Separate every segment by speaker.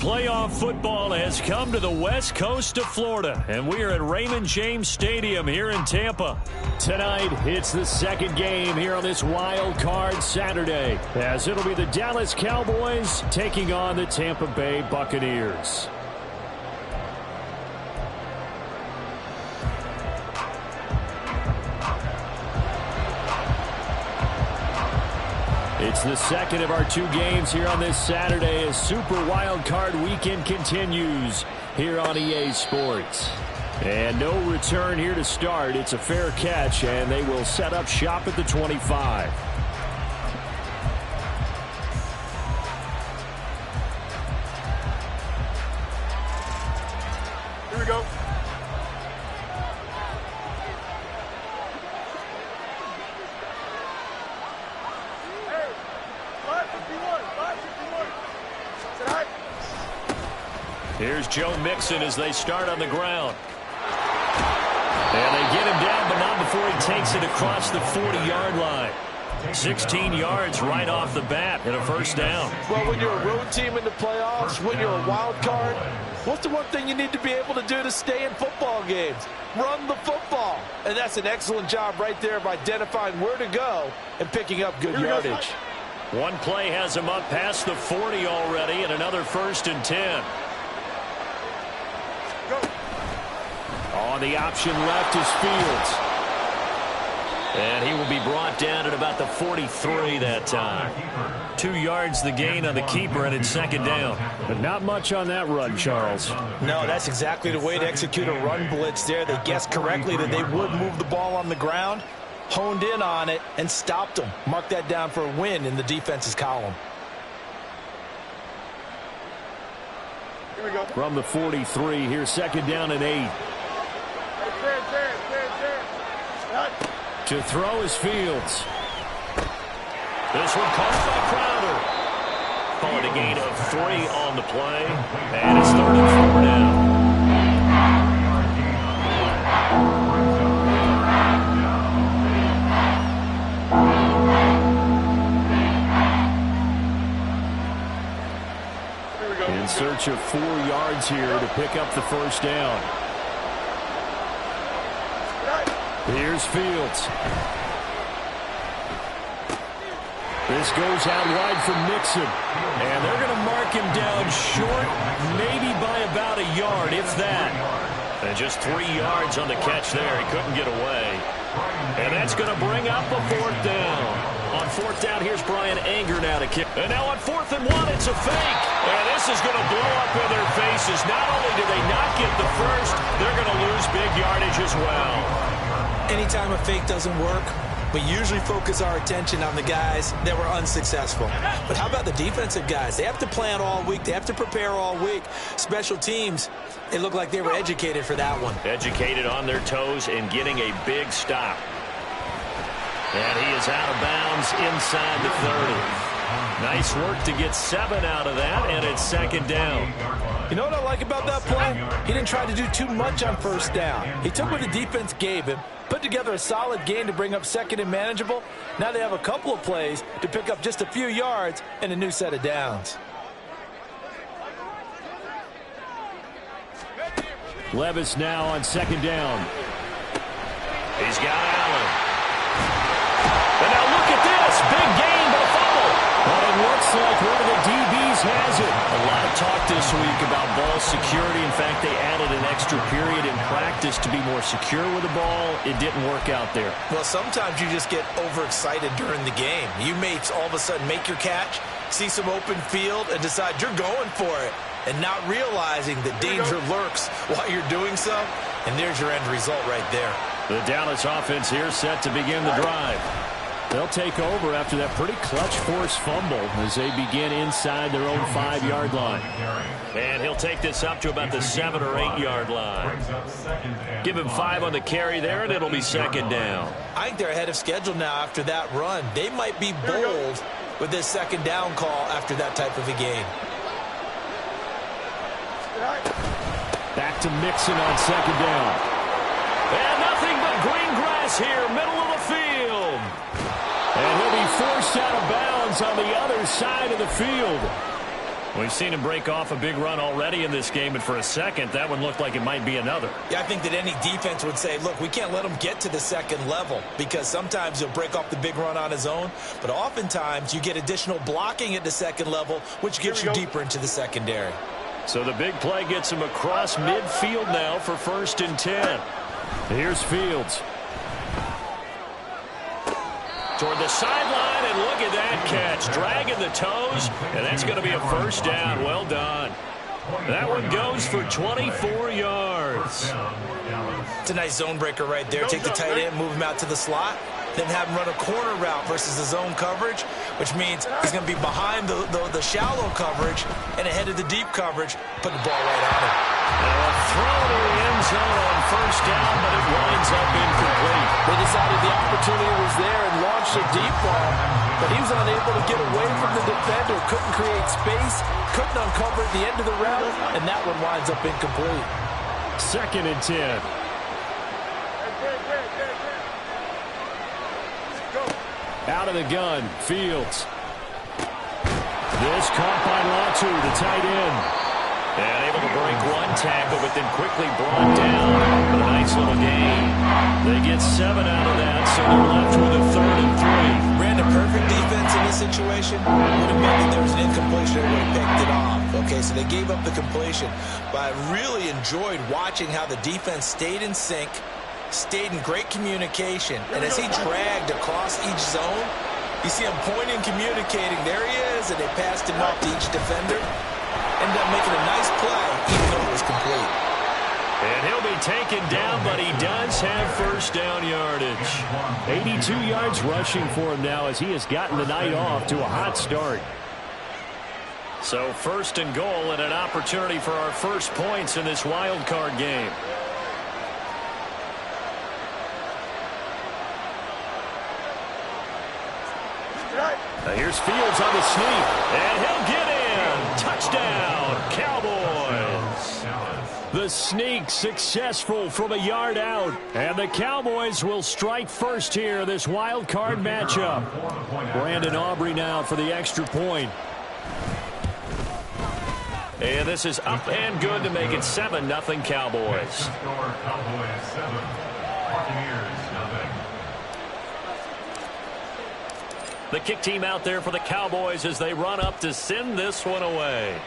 Speaker 1: Playoff football has come to the west coast of Florida, and we are at Raymond James Stadium here in Tampa. Tonight, it's the second game here on this wild card Saturday, as it'll be the Dallas Cowboys taking on the Tampa Bay Buccaneers. It's the second of our two games here on this Saturday as Super Wild Card Weekend continues here on EA Sports. And no return here to start. It's a fair catch, and they will set up shop at the 25.
Speaker 2: Here we go.
Speaker 1: Here's Joe Mixon as they start on the ground. And they get him down, but not before he takes it across the 40-yard line. 16 yards right off the bat and a first down.
Speaker 3: Well, when you're a road team in the playoffs, when you're a wild card, what's the one thing you need to be able to do to stay in football games? Run the football. And that's an excellent job right there of identifying where to go and picking up good yardage.
Speaker 1: One play has him up past the 40 already, and another 1st and 10. On the option left is Fields. And he will be brought down at about the 43 that time. 2 yards the gain on the keeper, and it's second down. But not much on that run, Charles.
Speaker 4: No, that's exactly the way to execute a run blitz there. They guessed correctly that they would move the ball on the ground, honed in on it, and stopped them. Mark that down for a win in the defense's column.
Speaker 2: Here we go.
Speaker 1: From the 43, here's second down and 8. To throw is Fields. This one caught by Crowder. Call it a gain of 3 on the play. And it's 3rd and 4 now. In search of 4 yards here to pick up the first down. Here's Fields. This goes out wide for Mixon. And they're going to mark him down short, maybe by about a yard, if that. And just 3 yards on the catch there. He couldn't get away. And that's going to bring up a 4th down. On 4th down, here's Brian Anger now to kick. And now on 4th and 1, it's a fake. And this is going to blow up in their faces. Not only do they not get the first, they're going to lose big yardage as well.
Speaker 4: Anytime a fake doesn't work, we usually focus our attention on the guys that were unsuccessful. But how about the defensive guys? They have to plan all week. They have to prepare all week. Special teams, it looked like they were educated for that one.
Speaker 1: Educated on their toes and getting a big stop. And he is out of bounds inside the 30. Nice work to get 7 out of that, and it's second down.
Speaker 4: You know what I like about that play? He didn't try to do too much on first down. He took what the defense gave him, put together a solid gain to bring up second and manageable. Now they have a couple of plays to pick up just a few yards and a new set of downs.
Speaker 1: Levis now on second down. He's got Allen. And now look at this. Big gain, but a fumble. But it looks like one of the DBs has it. A lot of talk this week about ball security. In fact, they added an extra period in practice to be more secure with the ball. It didn't work out there.
Speaker 4: Well, sometimes you just get overexcited during the game. You may all of a sudden make your catch, see some open field, and decide you're going for it, and not realizing the danger lurks while you're doing so. And there's your end result right there.
Speaker 1: The Dallas offense here set to begin the drive. They'll take over after that pretty clutch forced fumble as they begin inside their own 5-yard line. And he'll take this up to about the 7 or 8 yard line. Give him 5 on the carry there, and it'll be second down.
Speaker 4: I think they're ahead of schedule now after that run. They might be bold with this second down call after that type of a game.
Speaker 1: Back to Mixon on second down. And nothing but green grass here, middle of the field. And he'll be forced out of bounds on the other side of the field. We've seen him break off a big run already in this game, and for a second, that one looked like it might be another.
Speaker 4: Yeah, I think that any defense would say, look, we can't let him get to the second level because sometimes he'll break off the big run on his own, but oftentimes you get additional blocking at the second level, which gets you deeper into the secondary.
Speaker 1: So the big play gets him across midfield now for 1st and 10. Here's Fields. Toward the sideline, and look at that catch. Dragging the toes, and that's going to be a 1st down. Well done. That one goes for 24 yards.
Speaker 4: It's a nice zone breaker right there. Take the tight end, move him out to the slot, then have him run a corner route versus the zone coverage, which means he's going to be behind the shallow coverage and ahead of the deep coverage, put the ball right on him.
Speaker 1: Now a throw to the end zone on 1st down, but it winds up incomplete.
Speaker 3: They decided the opportunity was there and launched a deep ball, but he was unable to get away from the defender, couldn't create space, couldn't uncover at the end of the route, and that one winds up incomplete.
Speaker 1: 2nd and 10. Out of the gun, Fields. This caught by Latu, the tight end. And able to break one tackle, but then quickly brought down. But a nice little gain. They get 7 out of that, so they're left with a 3rd and 3.
Speaker 4: Ran a perfect defense in this situation. Would have meant that there was an incompletion, they would have picked it off. Okay, so they gave up the completion. But I really enjoyed watching how the defense stayed in sync, stayed in great communication, and as he dragged across each zone, you see him pointing, communicating. There he is, and they passed him off to each defender. Ended up making a nice play, even though it was complete.
Speaker 1: And he'll be taken down, but he does have 1st down yardage. 82 yards rushing for him now as he has gotten the night off to a hot start. So 1st and goal and an opportunity for our first points in this wild card game. Now here's Fields on the sneak, and he'll get in. Touchdown, Cowboys. The sneak successful from a yard out, and the Cowboys will strike first here, this wild card matchup. Brandon Aubrey now for the extra point. And this is up and good to make it 7-0 Cowboys. The kick team out there for the Cowboys as they run up to send this one away.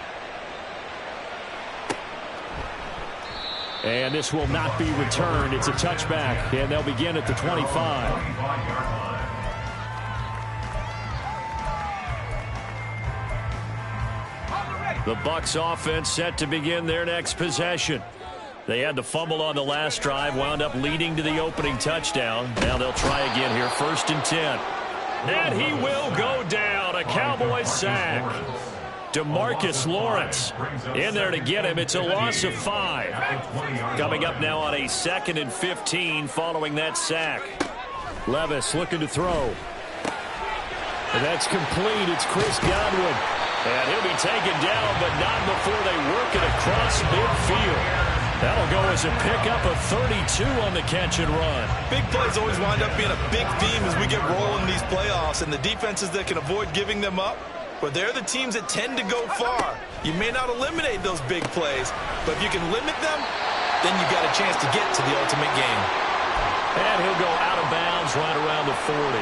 Speaker 1: And this will not be returned. It's a touchback, and they'll begin at the 25. The Bucs offense set to begin their next possession. They had the fumble on the last drive, wound up leading to the opening touchdown. Now they'll try again here, 1st and 10. And he will go down. A Cowboys sack. DeMarcus Lawrence in there to get him. It's a loss of 5. Coming up now on a 2nd and 15 following that sack. Levis looking to throw. And that's complete. It's Chris Godwin. And he'll be taken down, but not before they work it across midfield. That'll go as a pickup of 32 on the catch and run.
Speaker 4: Big plays always wind up being a big theme as we get rolling these playoffs, and the defenses that can avoid giving them up, but they're the teams that tend to go far. You may not eliminate those big plays, but if you can limit them, then you got a chance to get to the ultimate game.
Speaker 1: And he'll go out of bounds right around the 40.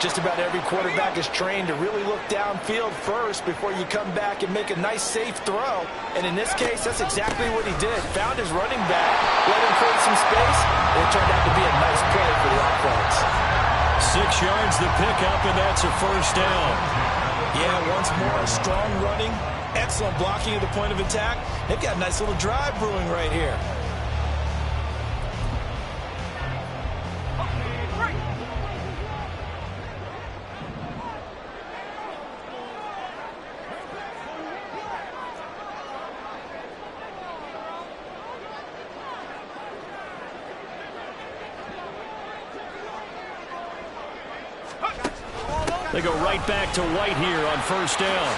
Speaker 3: Just about every quarterback is trained to really look downfield first before you come back and make a nice, safe throw. And in this case, that's exactly what he did. Found his running back, let him create some space, and it turned out to be a nice play for the offense.
Speaker 1: 6 yards the pickup, and that's a 1st down.
Speaker 4: Yeah, once more, strong running, excellent blocking at the point of attack. They've got a nice little drive brewing right here.
Speaker 1: They go right back to White here on 1st down.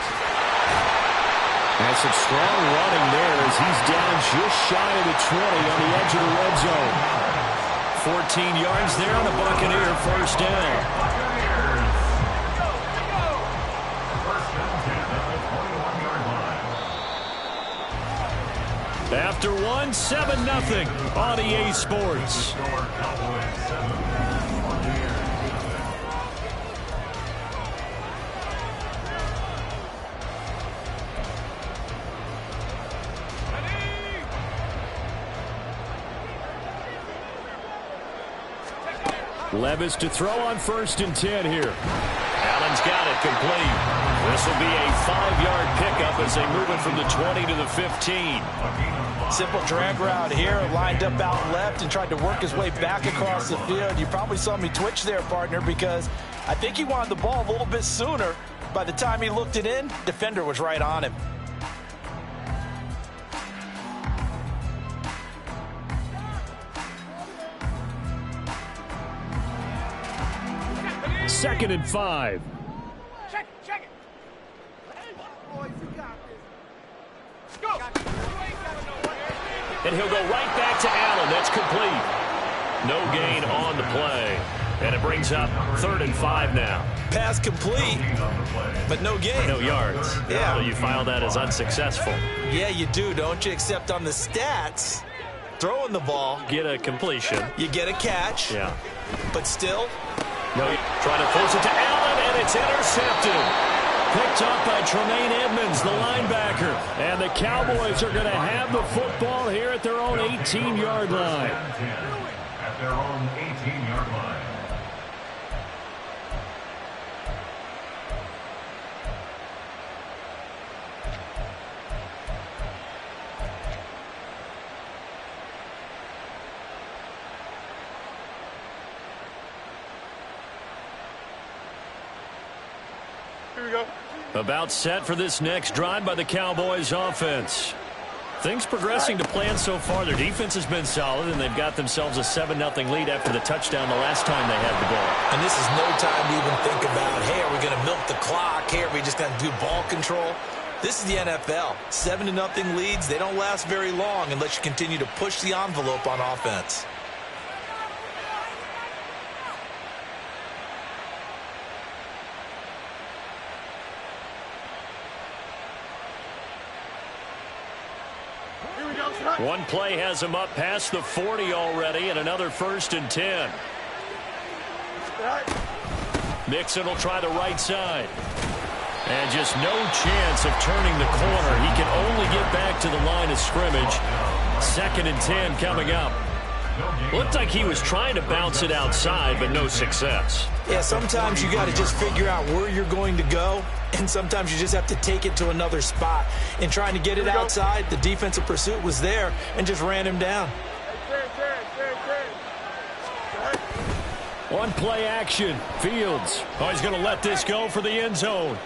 Speaker 1: And some strong running there as he's down just shy of the 20 on the edge of the red zone. 14 yards there on the Buccaneer 1st down. after one, 7-0 on EA Sports. Levis to throw on 1st and 10 here. Allen's got it complete. This will be a 5-yard pickup as they move it from the 20 to the 15.
Speaker 3: Simple drag route here, lined up out left and tried to work his way back across the field. You probably saw me twitch there, partner, because I think he wanted the ball a little bit sooner. By the time he looked it in, defender was right on him.
Speaker 1: 2nd and 5.
Speaker 2: Check it. Boys, you got this. Go.
Speaker 1: And he'll go right back to Allen. That's complete. No gain on the play. And it brings up 3rd and 5 now.
Speaker 4: Pass complete, but no gain.
Speaker 1: No yards.
Speaker 4: Yeah.
Speaker 1: So you file that as unsuccessful.
Speaker 4: Yeah, you do, don't you? Except on the stats, throwing the ball,
Speaker 1: Get a completion.
Speaker 4: you get a catch.
Speaker 1: Yeah.
Speaker 4: But still,
Speaker 1: No, trying to force it to Allen, and it's intercepted. Picked up by Tremaine Edmonds, the linebacker. And the Cowboys are going to have the football here at their own 18-yard line.
Speaker 5: At their own 18-yard line.
Speaker 2: Here we go.
Speaker 1: About set for this next drive by the Cowboys offense. Things progressing to plan so far. Their defense has been solid, and they've got themselves a 7-0 lead after the touchdown the last time they had the ball.
Speaker 4: and this is no time to even think about, hey, are we going to milk the clock? Hey, are we just going to do ball control? This is the NFL. 7-0 leads, they don't last very long unless you continue to push the envelope on offense.
Speaker 2: Here we go, son.
Speaker 1: One play has him up past the 40 already, and another 1st and 10.
Speaker 2: All right.
Speaker 1: Mixon will try the right side. And just no chance of turning the corner. He can only get back to the line of scrimmage. 2nd and 10 coming up. Looked like he was trying to bounce it outside, but no success.
Speaker 4: Yeah, sometimes you got to just figure out where you're going to go, and sometimes you just have to take it to another spot. In trying to get it outside, the defensive pursuit was there and just ran him down.
Speaker 1: One play action. Fields. Oh, he's going to let this go for the end zone.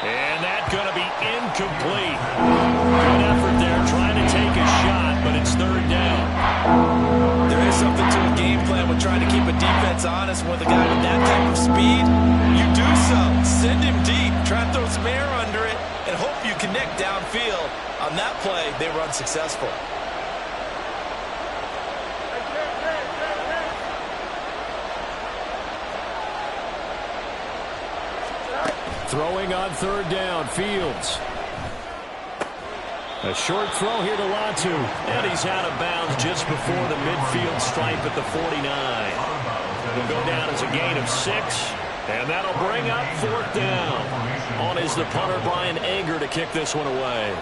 Speaker 1: And that's going to be incomplete. Good effort there trying to take a shot, but it's 3rd down.
Speaker 4: There is something to a game plan with trying to keep a defense honest with a guy with that type of speed. You do so. Send him deep. Try to throw some air under it and hope you connect downfield. On that play, they were unsuccessful.
Speaker 1: Throwing on 3rd down, Fields. A short throw here to Latu. And he's out of bounds just before the midfield stripe at the 49. Will go down as a gain of 6. And that'll bring up 4th down. On is the punter, Brian Anger, to kick this one away.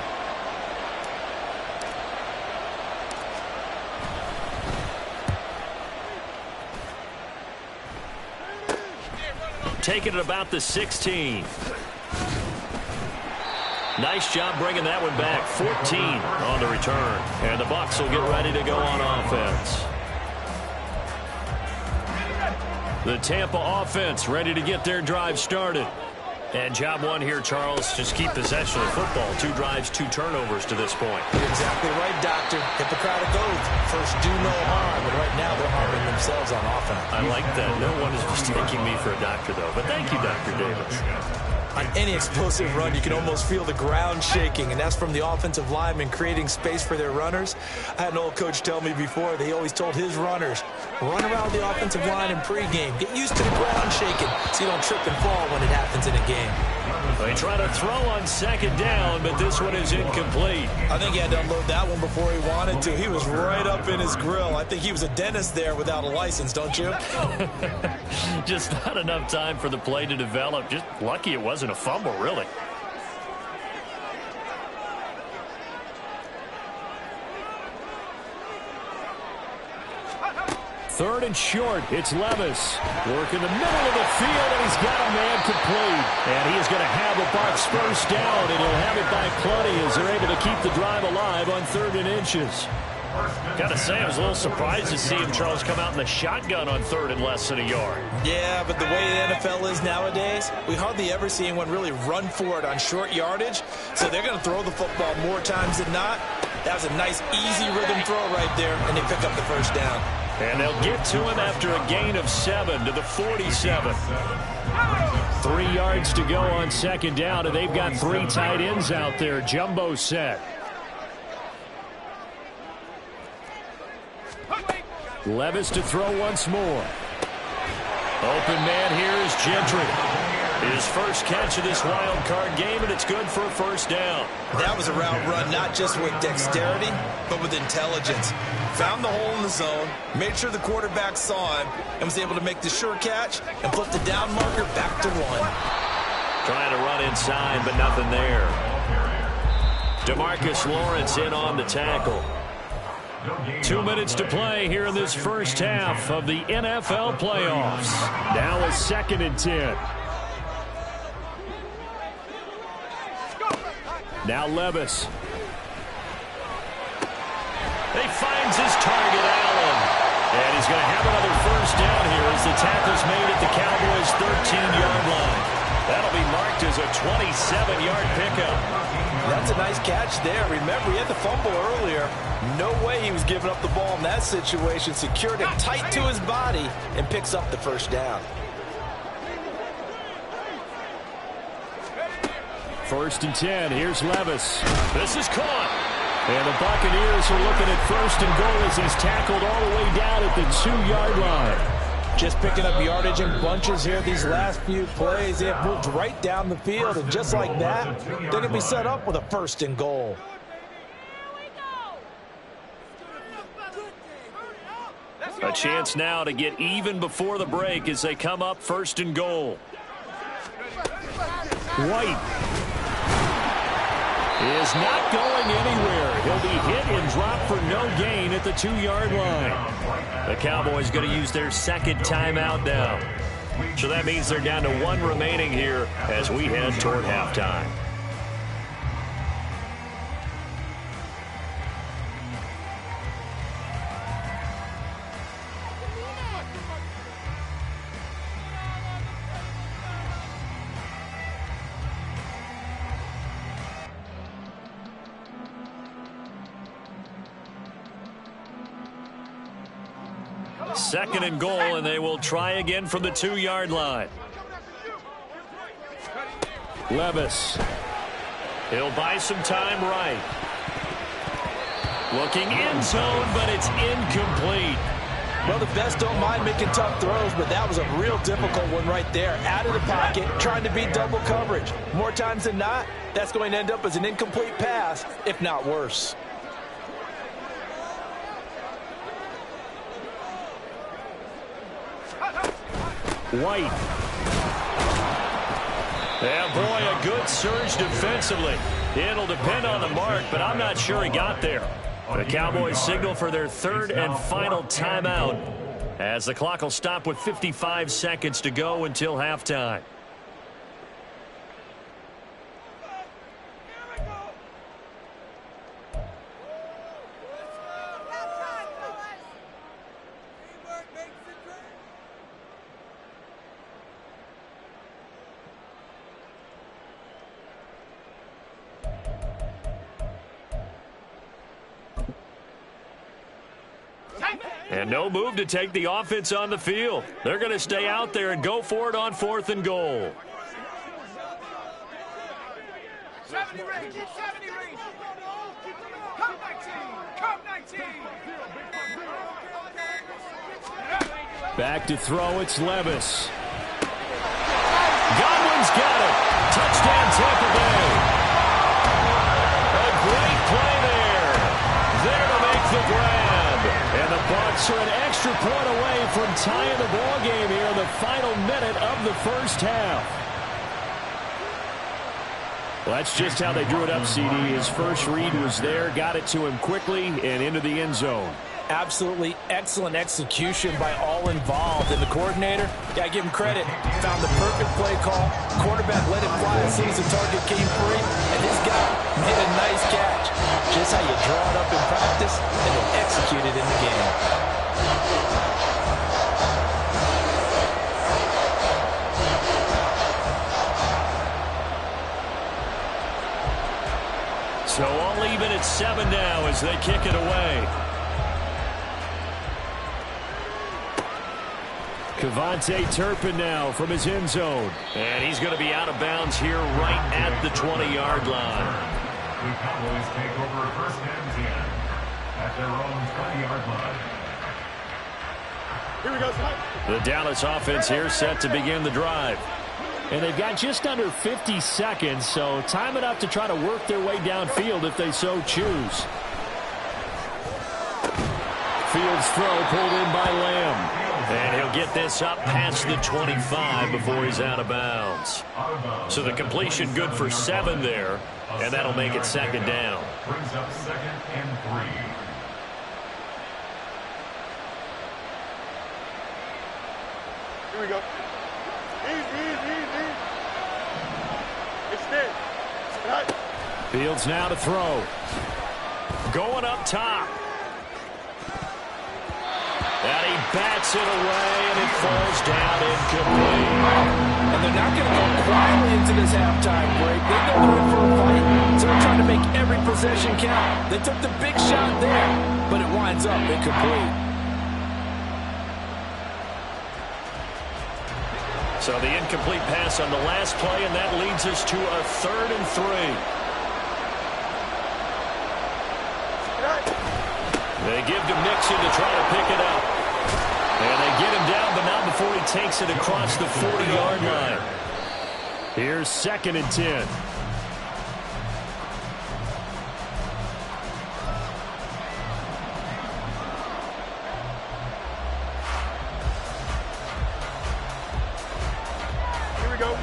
Speaker 1: Taking it about the 16. Nice job bringing that one back. 14 on the return. And the Bucs will get ready to go on offense. The Tampa offense ready to get their drive started. And job one here, Charles, just keep possession of football. 2 drives, 2 turnovers to this point.
Speaker 4: You're exactly right, Doctor. Hippocratic oath. First, do no harm. And right now, they're harming themselves on offense.
Speaker 1: I like that. No one is mistaking me for a doctor, though. But thank you, Dr. Davis.
Speaker 4: On any explosive run, you can almost feel the ground shaking, and that's from the offensive linemen creating space for their runners. I had an old coach tell me before, he always told his runners, run around the offensive line in pregame. Get used to the ground shaking so you don't trip and fall when it happens in a game.
Speaker 1: They try to throw on second down, but this one is incomplete.
Speaker 4: I think he had to unload that one before he wanted to. He was right up in his grill. I think he was a dentist there without a license, don't you?
Speaker 1: Just not enough time for the play to develop. Just lucky it wasn't a fumble, really. Third and short, it's Levis. Working the middle of the field, and he's got a man complete. And he is going to have a Bucs first down, and he'll have it by plenty as they're able to keep the drive alive on 3rd and inches. Got to say, I was a little surprised to see him, Charles, come out in the shotgun on 3rd and less than a yard.
Speaker 4: Yeah, but the way the NFL is nowadays, we hardly ever see anyone really run for it on short yardage. So they're going to throw the football more times than not. That was a nice, easy rhythm throw right there, and they pick up the first down.
Speaker 1: And they'll get to him after a gain of 7 to the 47. 3 yards to go on second down, and they've got 3 tight ends out there. Jumbo set. Levis to throw once more. Open man here is Gentry. His first catch of this wild card game, and it's good for a first down.
Speaker 4: That was a route run, not just with dexterity, but with intelligence. Found the hole in the zone, made sure the quarterback saw him, and was able to make the sure catch and flip the down marker back to 1.
Speaker 1: Trying to run inside, but nothing there. DeMarcus Lawrence in on the tackle. 2 minutes to play here in this first half of the NFL playoffs. Now a 2nd and 10. Now Levis. He finds his target, Allen. And he's going to have another first down here as the tackle's made at the Cowboys' 13-yard line. That'll be marked as a 27-yard pickup.
Speaker 4: That's a nice catch there. Remember, he had the fumble earlier. No way he was giving up the ball in that situation. Secured it tight to his body and picks up the first down.
Speaker 1: 1st and 10. Here's Levis. This is caught. And the Buccaneers are looking at 1st and goal as he's tackled all the way down at the 2-yard line.
Speaker 4: Just picking up yardage in bunches here these last few plays. They have moved right down the field, and just like that, they're going to be set up with a 1st and goal.
Speaker 1: A chance now to get even before the break as they come up 1st and goal. White is not going anywhere. He'll be hit and dropped for no gain at the 2-yard line. The Cowboys going to use their 2nd timeout now. So that means they're down to 1 remaining here as we head toward halftime. Second and goal, and they will try again from the 2-yard line. Levis. He'll buy some time right. Looking end zone, but it's incomplete.
Speaker 4: Well, the best don't mind making tough throws, but that was a real difficult one right there. Out of the pocket, trying to beat double coverage. More times than not, that's going to end up as an incomplete pass, if not worse.
Speaker 1: White. Yeah, boy, a good surge defensively. It'll depend on the mark, but I'm not sure he got there. The Cowboys signal for their 3rd and final timeout as the clock will stop with 55 seconds to go until halftime. And no move to take the offense on the field. They're going to stay out there and go for it on 4th and goal.
Speaker 2: 70 range, 70 range. Come 19, come 19.
Speaker 1: Back to throw, it's Levis. Godwin's got it. Touchdown. extra point away from tying the ball game here in the final minute of the first half. Well, that's just how they drew it up, CD. His first read was there, got it to him quickly, and into the end zone.
Speaker 4: Absolutely excellent execution by all involved. And the coordinator, gotta give him credit, found the perfect play call. Quarterback let it fly as soon as the target came free, and this guy made a nice catch. Just how you draw it up in practice and then execute it in the game.
Speaker 1: So all even at 7 now as they kick it away. Kevontae Turpin now from his end zone. And he's going to be out of bounds here right at the 20-yard line.
Speaker 5: The Cowboys take over first and 10 at their own 20-yard line.
Speaker 2: Here we go, Scott.
Speaker 1: The Dallas offense here set to begin the drive. And they've got just under 50 seconds, so time enough to try to work their way downfield if they so choose. Fields throw pulled in by Lamb. And he'll get this up past the 25 before he's out of bounds. So the completion good for 7 there, and that'll make it second down.
Speaker 5: Brings up 2nd and 3.
Speaker 2: Here we go. Easy. Extend. Right.
Speaker 1: Fields now to throw. Going up top. And he bats it away, and it falls down incomplete.
Speaker 4: And they're not going to go quietly into this halftime break. They know they're in for a fight, so they're trying to make every possession count. They took the big shot there, but it winds up incomplete.
Speaker 1: So the incomplete pass on the last play, and that leads us to a 3rd and 3. They give to Mixon to try to pick it up. And they get him down, but not before he takes it across the 40-yard line. Here's 2nd and 10.
Speaker 2: Here we go.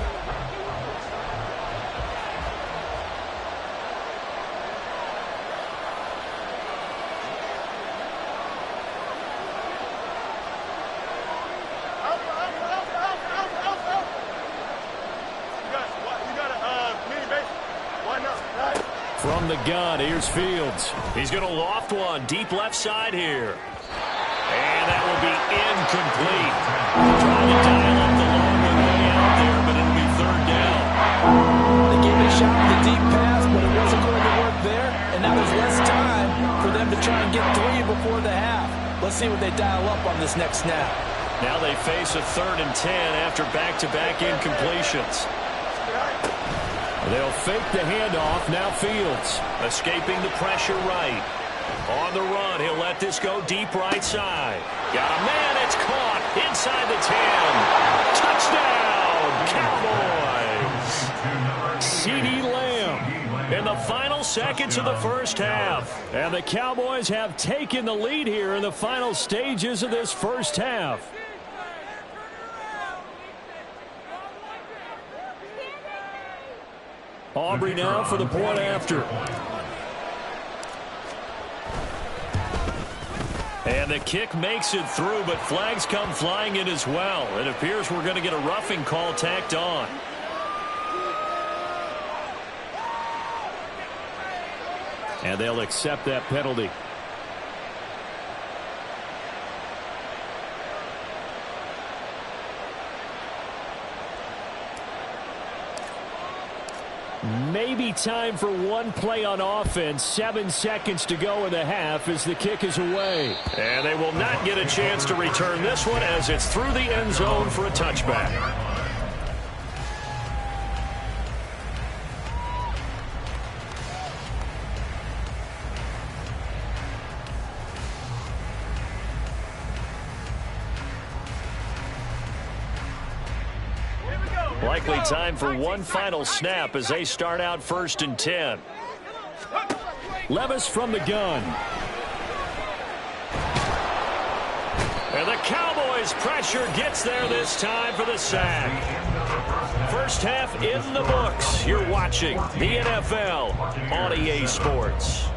Speaker 1: From the gun, here's Fields. He's going to loft one deep left side here. And that will be incomplete. Trying to dial up the long way out there, but it'll be 3rd down.
Speaker 4: They gave it a shot with a deep pass, but it wasn't going to work there. And now there's less time for them to try and get 3 before the half. Let's see what they dial up on this next snap.
Speaker 1: Now they face a 3rd and 10 after back-to-back incompletions. They'll fake the handoff. Now Fields escaping the pressure right. On the run, he'll let this go deep right side. Got a man, it's caught inside the 10. Touchdown, Cowboys! CeeDee Lamb in the final seconds of the first half. And the Cowboys have taken the lead here in the final stages of this first half. Aubrey now for the point after. And the kick makes it through, but flags come flying in as well. It appears we're going to get a roughing call tacked on. And they'll accept that penalty. Maybe time for one play on offense. 7 seconds to go in the half as the kick is away. And they will not get a chance to return this one as it's through the end zone for a touchback. Likely time for one final snap as they start out 1st and 10. Levis from the gun. And the Cowboys' pressure gets there this time for the sack. First half in the books. You're watching the NFL on EA Sports.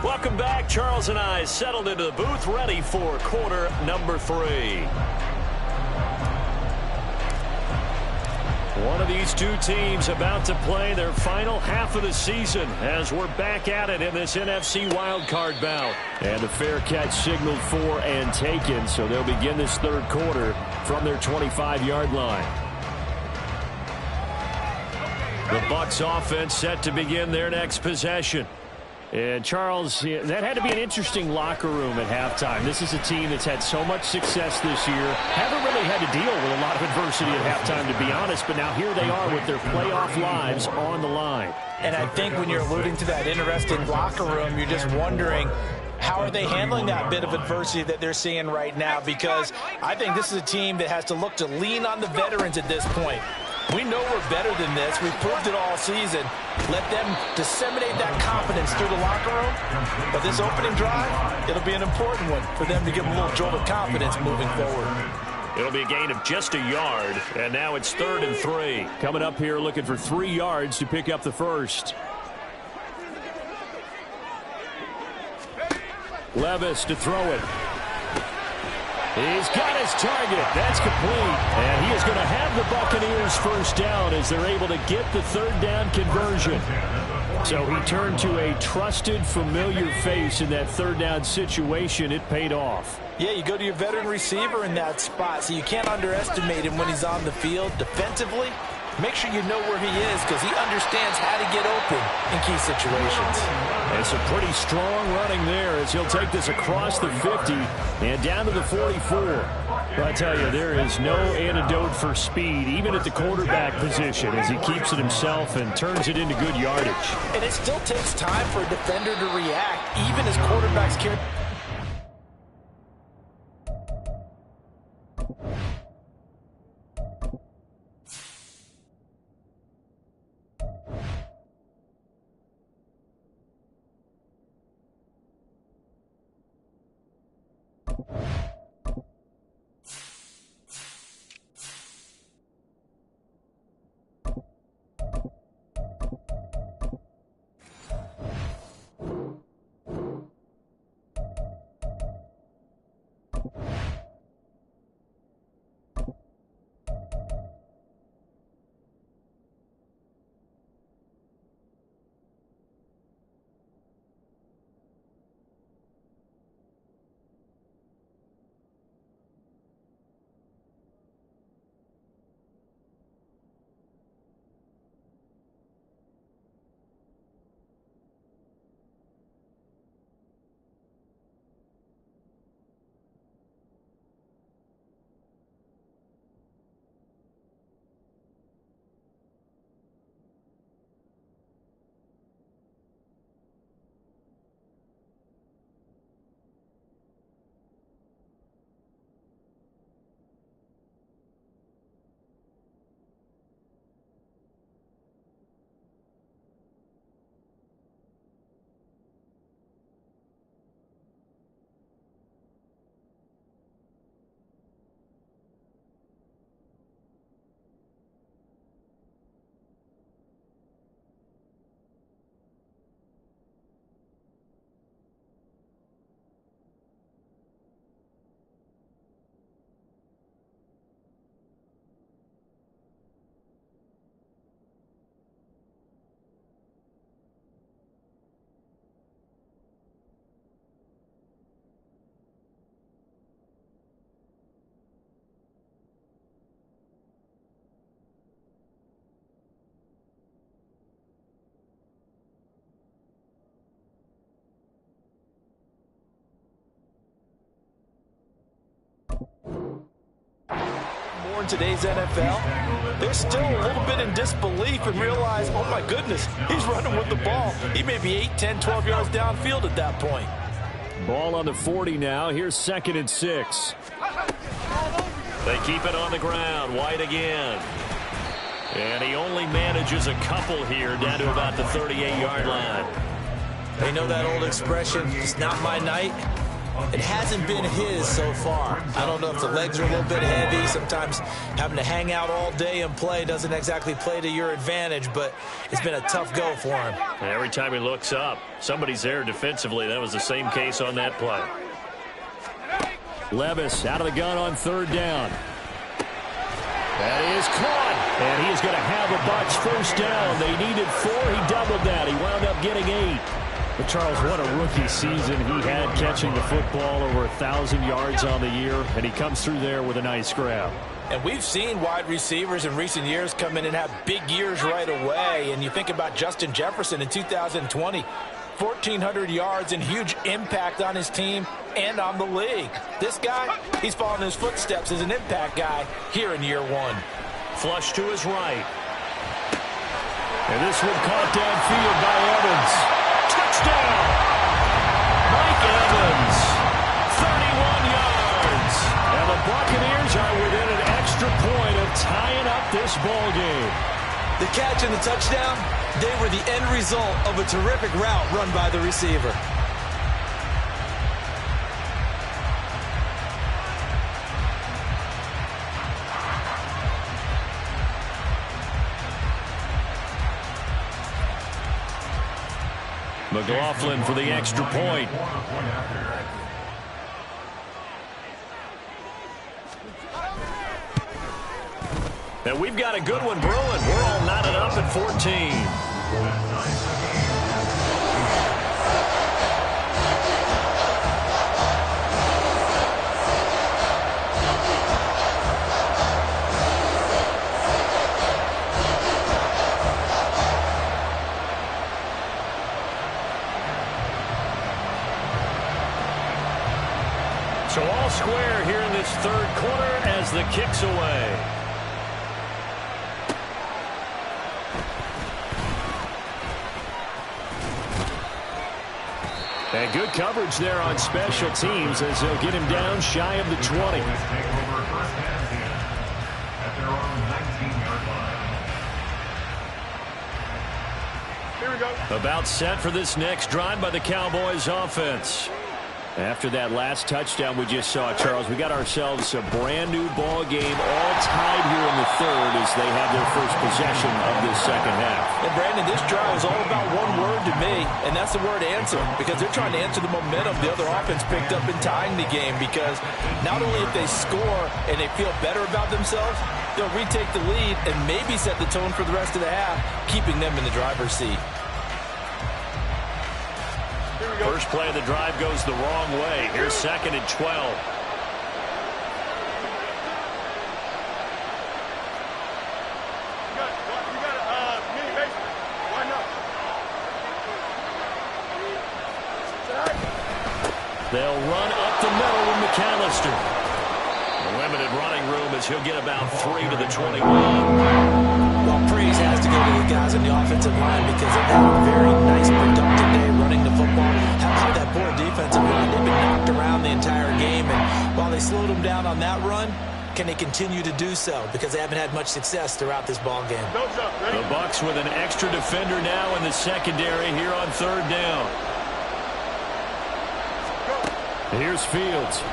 Speaker 1: Welcome back. Charles and I settled into the booth, ready for quarter number 3. One of these two teams about to play their final half of the season as we're back at it in this NFC wildcard bout. And a fair catch signaled for and taken, so they'll begin this third quarter from their 25-yard line. The Bucs offense set to begin their next possession. And, Charles, that had to be an interesting locker room at halftime. This is a team that's had so much success this year. Haven't really had to deal with a lot of adversity at halftime, to be honest. But now here they are with their playoff lives on the line.
Speaker 4: And I think when you're alluding to that interesting locker room, you're just wondering, how are they handling that bit of adversity that they're seeing right now? Because I think this is a team that has to look to lean on the veterans at this point. We know we're better than this. We've proved it all season. Let them disseminate that confidence through the locker room. But this opening drive, it'll be an important one for them to give them a little jolt of confidence moving forward.
Speaker 1: It'll be a gain of just a yard, and now it's 3rd and 3. Coming up here looking for 3 yards to pick up the first. Levis to throw it. He's got his target. That's complete. And he is going to have the Buccaneers first down as they're able to get the 3rd down conversion. So he turned to a trusted, familiar face in that 3rd down situation. It paid off.
Speaker 4: Yeah, you go to your veteran receiver in that spot, so you can't underestimate him when he's on the field defensively. Make sure you know where he is because he understands how to get open in key situations.
Speaker 1: And some pretty strong running there as he'll take this across the 50 and down to the 44. But I tell you, there is no antidote for speed, even at the quarterback position, as he keeps it himself and turns it into good yardage.
Speaker 4: And it still takes time for a defender to react, even as quarterbacks carry.
Speaker 3: in today's NFL, they're still a little bit in disbelief and realize, oh my goodness, he's running with the ball. He may be 8, 10, 12 yards downfield at that point.
Speaker 1: Ball on the 40 now. Here's 2nd and 6. They keep it on the ground. White again. And he only manages a couple here down to about the 38-yard line.
Speaker 4: They know that old expression, it's not my night. It hasn't been his so far. I don't know if the legs are a little bit heavy. Sometimes having to hang out all day and play doesn't exactly play to your advantage, but it's been a tough go for him.
Speaker 1: And every time he looks up, somebody's there defensively. That was the same case on that play. Levis out of the gun on 3rd down. That is caught. And he is going to have a Bucs 1st down. They needed 4. He doubled that. He wound up getting 8. But Charles, what a rookie season he had catching the football, over 1,000 yards on the year, and he comes through there with a nice grab.
Speaker 3: And we've seen wide receivers in recent years come in and have big years right away. And you think about Justin Jefferson in 2020, 1,400 yards and huge impact on his team and on the league. This guy, he's following his footsteps as an impact guy here in year 1.
Speaker 1: Flush to his right. And this one caught downfield by Evans. Touchdown! Mike Evans, 31 yards. And the Buccaneers are within an extra point of tying up this ball game.
Speaker 4: The catch and the touchdown, they were the end result of a terrific route run by the receiver.
Speaker 1: McLaughlin for the extra point. And we've got a good one brewing. We're all knotted up at 14. So all square here in this 3rd quarter as the kick's away. And good coverage there on special teams as they'll get him down shy of the 20.
Speaker 2: Here we go.
Speaker 1: About set for this next drive by the Cowboys offense. After that last touchdown we just saw, Charles, we got ourselves a brand new ball game, all tied here in the 3rd as they have their first possession of this 2nd half.
Speaker 3: And Brandon, this drive is all about one word to me, and that's the word answer, because they're trying to answer the momentum the other offense picked up in tying the game, because not only if they score and they feel better about themselves, they'll retake the lead and maybe set the tone for the rest of the half, keeping them in the driver's seat.
Speaker 1: First play of the drive goes the wrong way. Here's 2nd and 12.
Speaker 2: You got mini basement. Why not?
Speaker 1: They'll run up the middle with McAllister. Limited running room as he'll get about 3 to the 21.
Speaker 4: Well, praise has to go to the guys on the offensive line because they've had a very nice productive day running the football. How that poor defensive line, they've been knocked around the entire game, and while they slowed them down on that run, can they continue to do so? Because they haven't had much success throughout this ball game.
Speaker 1: The Bucs with an extra defender now in the secondary here on 3rd down. Here's Fields.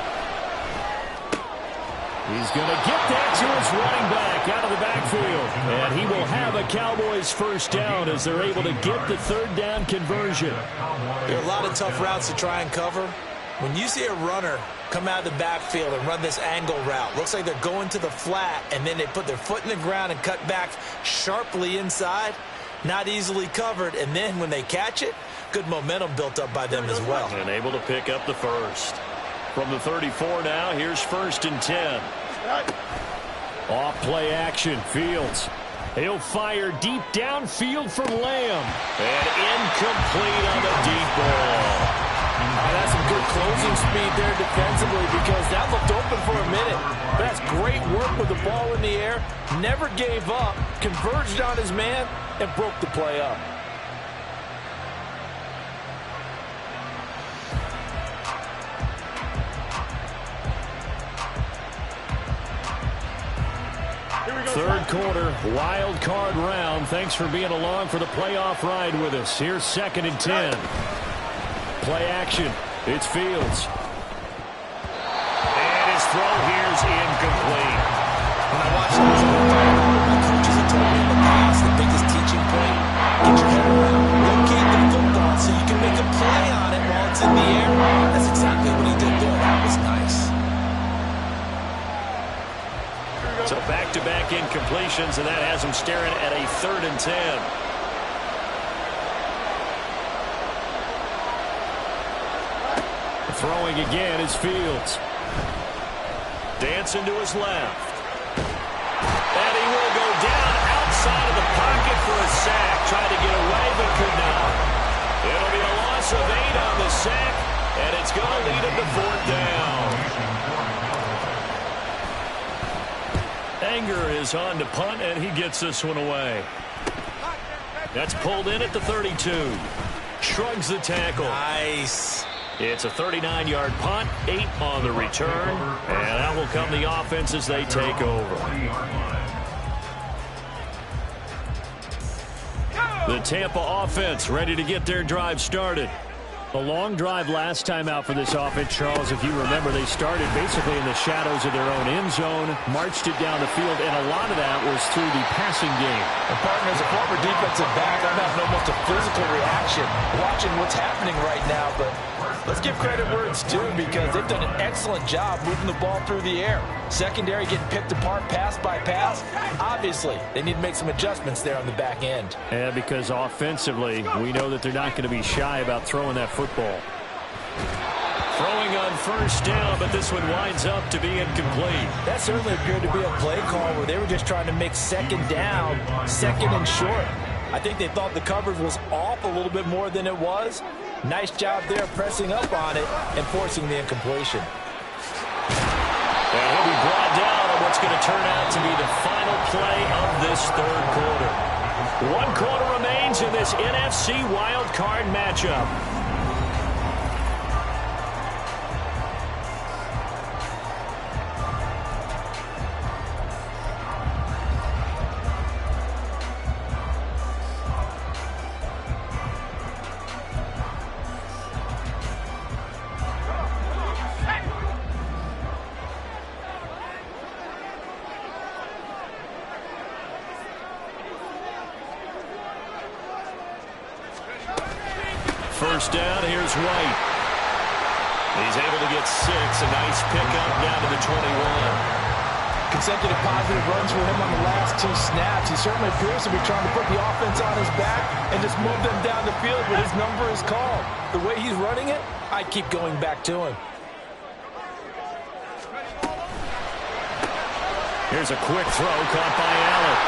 Speaker 1: He's going to get that to his running back out of the backfield. And he will have a Cowboys 1st down as they're able to get the 3rd down conversion.
Speaker 4: There are a lot of tough routes to try and cover. When you see a runner come out of the backfield and run this angle route, looks like they're going to the flat, and then they put their foot in the ground and cut back sharply inside, not easily covered. And then when they catch it, good momentum built up by them as well.
Speaker 1: And able to pick up the 1st. From the 34 now, here's 1st and 10. Off play action, Fields. He'll fire deep downfield for Lamb. And incomplete on the deep ball.
Speaker 3: That's some good closing speed there defensively, because that looked open open for a minute. That's great work with the ball in the air. Never gave up, converged on his man, and broke the play up.
Speaker 1: Third quarter, wild card round. Thanks for being along for the playoff ride with us. Here's 2nd and 10. Play action. It's Fields. And his throw here's incomplete.
Speaker 4: When I watch those, my coaches have told me in the past, the biggest teaching point, get your head around. Locate the football so you can make a play on it while it's in the air. That's exactly what he did there. That was nice.
Speaker 1: So back-to-back incompletions, and that has him staring at a 3rd and 10. Throwing again is Fields. Dancing to his left. And he will go down outside of the pocket for a sack. Tried to get away, but could not. It'll be a loss of 8 on the sack, and it's going to lead him to 4th down. Anger is on to punt, and he gets this one away. That's pulled in at the 32. Shrugs the tackle.
Speaker 4: Nice.
Speaker 1: It's a 39-yard punt, 8 on the return, and out will come the offense as they take over. The Tampa offense ready to get their drive started. A long drive last time out for this offense, Charles. If you remember, they started basically in the shadows of their own end zone, marched it down the field, and a lot of that was through the passing game.
Speaker 3: And partner, as a former defensive back, I'm having almost a physical reaction watching what's happening right now. But let's give credit where it's due, because they've done an excellent job moving the ball through the air. Secondary getting picked apart pass by pass. Obviously, they need to make some adjustments there on the back end.
Speaker 1: Yeah, because offensively, we know that they're not going to be shy about throwing that football. Throwing on 1st down, but this one winds up to be incomplete.
Speaker 3: That certainly appeared to be a play call where they were just trying to make 2nd down, 2nd and short. I think they thought the coverage was off a little bit more than it was. Nice job there pressing up on it and forcing the incompletion.
Speaker 1: And he'll be brought down on what's going to turn out to be the final play of this 3rd quarter. 1 quarter remains in this NFC wild card matchup. First down, here's White. He's able to get 6, a nice pickup down to the 21.
Speaker 3: Consecutive positive runs for him on the last 2 snaps. He certainly appears to be trying to put the offense on his back and just move them down the field, but his number is called. The way he's running it, I keep going back to him.
Speaker 1: Here's a quick throw caught by Allen.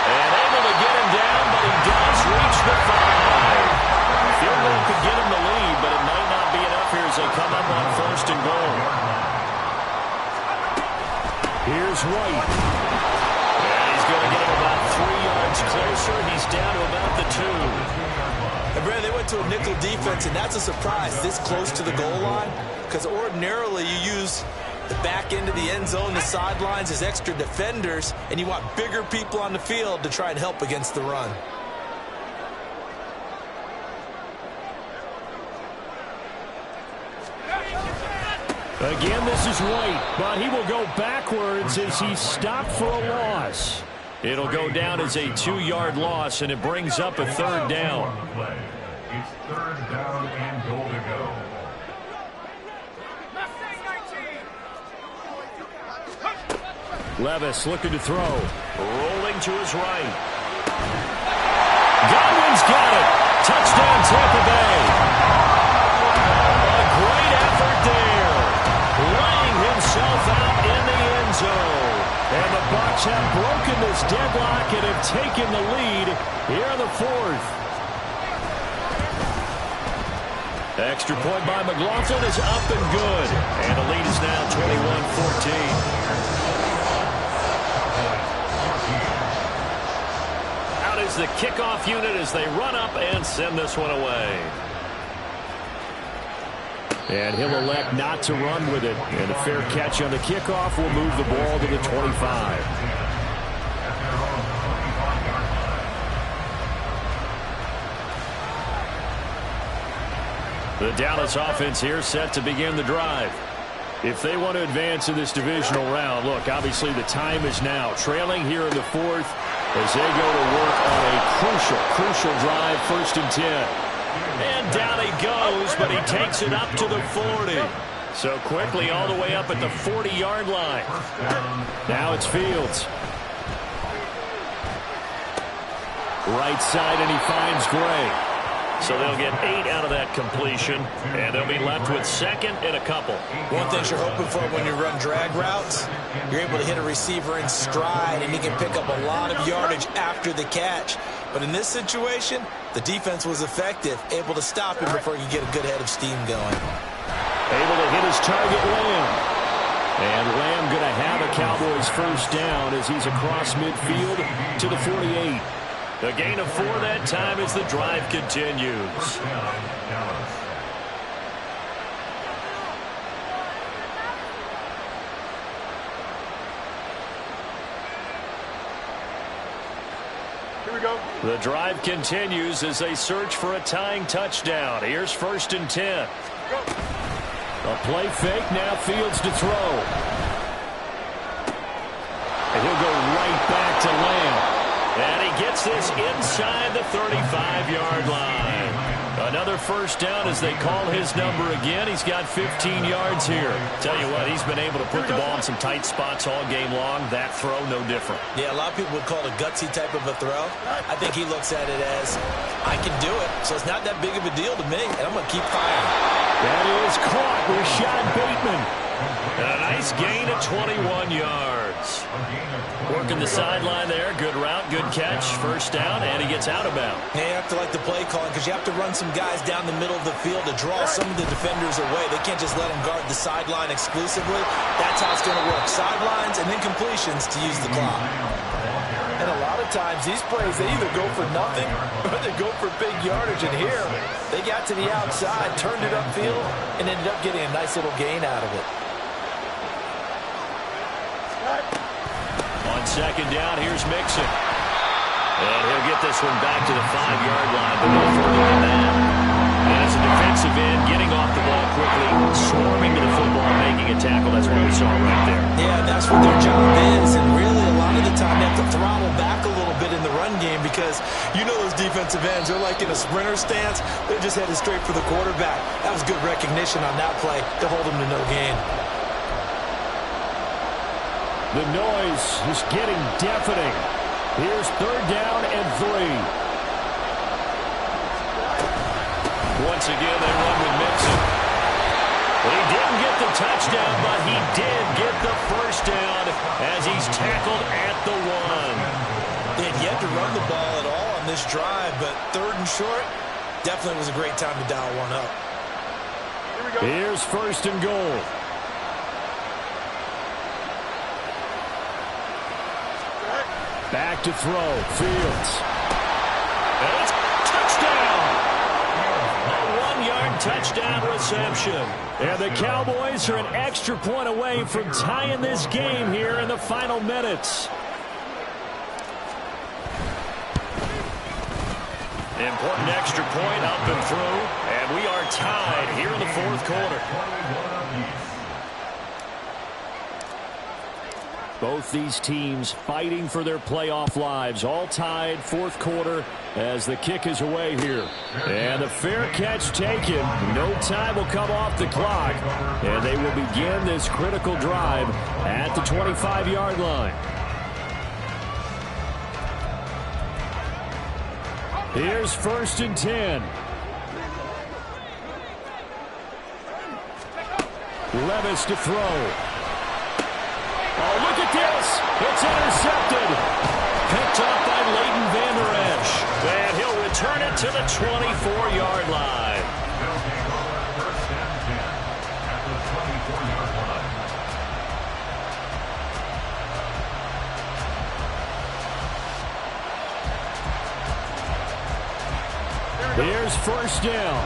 Speaker 1: And able to get him down, but he does reach the 5. Field goal could get him the lead, but it might not be enough here as they come up on 1st and goal. Here's White. And he's going to get him about 3 yards closer. He's down to about the 2.
Speaker 4: And Brad, they went to a nickel defense, and that's a surprise this close to the goal line, because ordinarily you use the back end of the end zone, the sidelines as extra defenders, and you want bigger people on the field to try and help against the run.
Speaker 1: Again, this is White, but he will go backwards as he stopped for a loss. It'll go down as a 2-yard loss, and it brings up a 3rd down.
Speaker 5: It's 3rd down and goal to go.
Speaker 1: Levis looking to throw. Rolling to his right. Godwin's got it. Touchdown, Tampa Bay. A great effort there. Laying himself out in the end zone. And the Bucs have broken this deadlock and have taken the lead here in the 4th. Extra point by McLaughlin is up and good. And the lead is now 21-14. Out is the kickoff unit as they run up and send this one away. And he'll elect not to run with it. And a fair catch on the kickoff will move the ball to the 25. The Dallas offense here set to begin the drive. If they want to advance in this divisional round, look, obviously the time is now. Trailing here in the fourth as they go to work on a crucial drive, 1st and 10. And down he goes, but he takes it up to the 40. So quickly all the way up at the 40-yard line. Now it's Fields. Right side, and he finds Gray. So they'll get 8 out of that completion, and they'll be left with 2nd and a couple.
Speaker 4: One thing you're hoping for when you run drag routes, you're able to hit a receiver in stride, and he can pick up a lot of yardage after the catch. But in this situation, the defense was effective, able to stop him before he could get a good head of steam going.
Speaker 1: Able to hit his target, Lamb. And Lamb going to have a Cowboys 1st down as he's across midfield to the 48. The gain of 4 that time as the drive continues.
Speaker 2: Here we go.
Speaker 1: The drive continues as they search for a tying touchdown. Here's 1st and 10. A play fake, now Fields to throw. And he'll go right back to Lamb. And he gets this inside the 35-yard line. Another 1st down as they call his number again. He's got 15 yards here. Tell you what, he's been able to put the ball in some tight spots all game long. That throw, no different.
Speaker 4: Yeah, a lot of people would call it a gutsy type of a throw. I think he looks at it as, I can do it, so it's not that big of a deal to me, and I'm going to keep firing.
Speaker 1: That is caught. Rashad Bateman. And a nice gain of 21 yards. Working the sideline there. Good route, good catch. 1st down, and he gets out of bounds.
Speaker 4: Yeah, you have to like the play calling because you have to run some guys down the middle of the field to draw some of the defenders away. They can't just let them guard the sideline exclusively. That's how it's going to work. Sidelines and then completions to use the clock.
Speaker 3: And a lot of times these plays, they either go for nothing or they go for big yardage. And here, they got to the outside, turned it upfield, and ended up getting a nice little gain out of it.
Speaker 1: On 2nd down, here's Mixon. And he'll get this one back to the 5-yard line, but no further than that. And as a defensive end, getting off the ball quickly, swarming to the football, making a tackle. That's what we saw right there.
Speaker 4: Yeah, that's what their job is. And really, a lot of the time, they have to throttle back a little bit in the run game because you know those defensive ends, they're like in a sprinter stance. They're just headed straight for the quarterback. That was good recognition on that play to hold them to no gain.
Speaker 1: The noise is getting deafening. Here's 3rd down and 3. Once again, they run with Mixon. He didn't get the touchdown, but he did get the 1st down as he's tackled at the 1.
Speaker 4: They had yet to run the ball at all on this drive, but 3rd and short, definitely was a great time to dial one up.
Speaker 2: Here we go.
Speaker 1: Here's 1st and goal. Back to throw. Fields. And it's touchdown. A 1-yard touchdown reception. And the Cowboys are an extra point away from tying this game here in the final minutes. Important extra point up and through. And we are tied here in the 4th quarter. Both these teams fighting for their playoff lives. All tied 4th quarter as the kick is away here. And the fair catch taken. No time will come off the clock. And they will begin this critical drive at the 25-yard line. Here's 1st and 10. Levis to throw. Oh, look at this. It's intercepted. Picked up by Leighton Vander Esch. And he'll return it to the 24-yard line. Here's first down.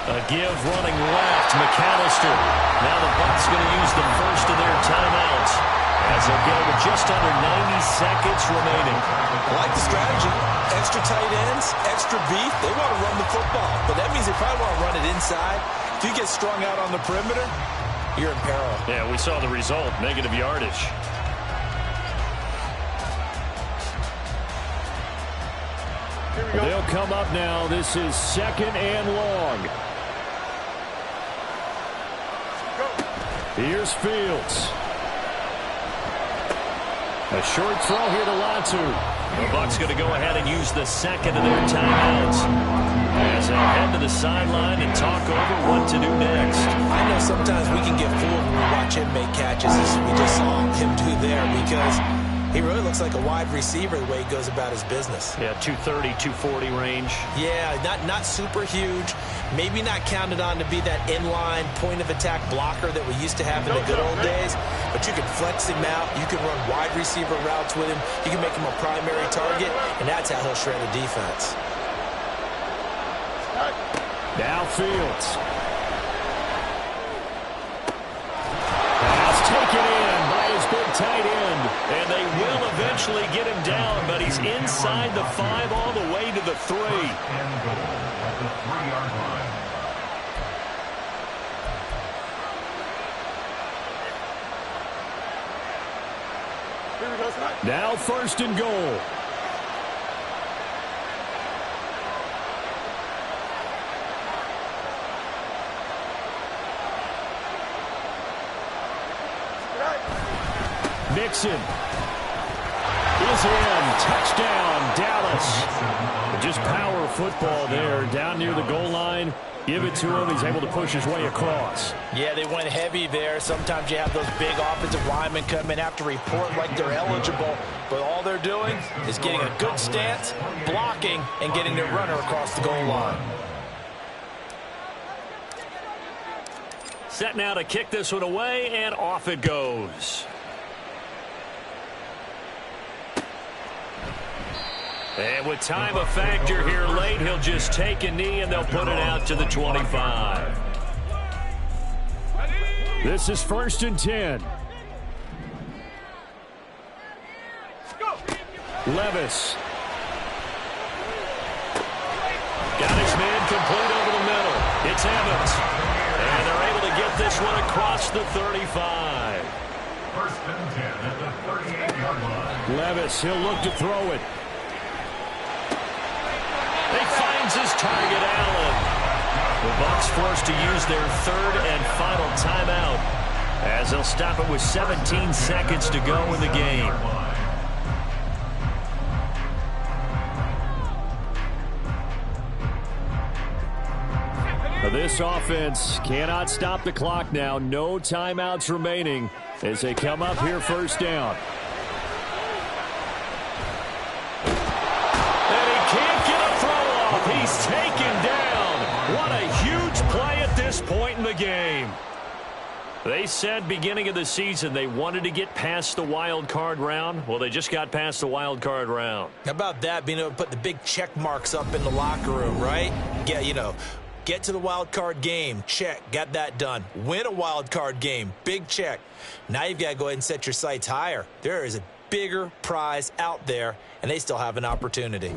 Speaker 1: A give running left, McAllister. Now the Bucs going to use the first of their timeouts as they'll go with just under 90 seconds remaining.
Speaker 4: I like the strategy. Extra tight ends, extra beef. They want to run the football, but that means they probably want to run it inside. If you get strung out on the perimeter, you're in peril.
Speaker 1: Yeah, we saw the result, negative yardage. They'll come up now. This is second and long. Here's Fields. A short throw here to Latu. The Bucs going to go ahead and use the second of their timeouts as they head to the sideline and talk over what to do next.
Speaker 4: I know sometimes we can get fooled when we watch him make catches, as we just saw him do there, because he really looks like a wide receiver the way he goes about his business.
Speaker 1: Yeah, 230, 240 range.
Speaker 4: Yeah, not super huge. Maybe not counted on to be that inline point-of-attack blocker that we used to have in the good old days. But you can flex him out. You can run wide receiver routes with him. You can make him a primary target, and that's how he'll shred a defense.
Speaker 1: Now Fields. Pass taken in by his big tight end. And they will eventually get him down, but he's inside the 5 all the way to the 3.
Speaker 5: And goal at the 3-yard line.
Speaker 2: Here we go tonight.
Speaker 1: Now first and goal. Mixon is in. Touchdown, Dallas. Just power football there down near the goal line. Give it to him. He's able to push his way across.
Speaker 3: Yeah, they went heavy there. Sometimes you have those big offensive linemen come in, have to report like they're eligible. But all they're doing is getting a good stance, blocking, and getting their runner across the goal line.
Speaker 1: Set now to kick this one away, and off it goes. And with time a factor here late, he'll just take a knee and they'll put it out to the 25. This is first and 10. Levis. Got his man complete over the middle. It's Evans. And they're able to get this one across the 35.
Speaker 5: First and 10 at the 38-yard line.
Speaker 1: Levis, he'll look to throw it. He finds his target, Allen. The Bucs forced to use their third and final timeout as they'll stop it with 17 seconds to go in the game. This offense cannot stop the clock now. No timeouts remaining as they come up here first down. He's taken down. What a huge play at this point in the game. They said beginning of the season they wanted to get past the wild card round. Well, they just got past the wild card round.
Speaker 4: How about that, being able to put the big check marks up in the locker room, right? Get to the wild card game. Check. Got that done. Win a wild card game. Big check. Now you've got to go ahead and set your sights higher. There is a bigger prize out there, and they still have an opportunity.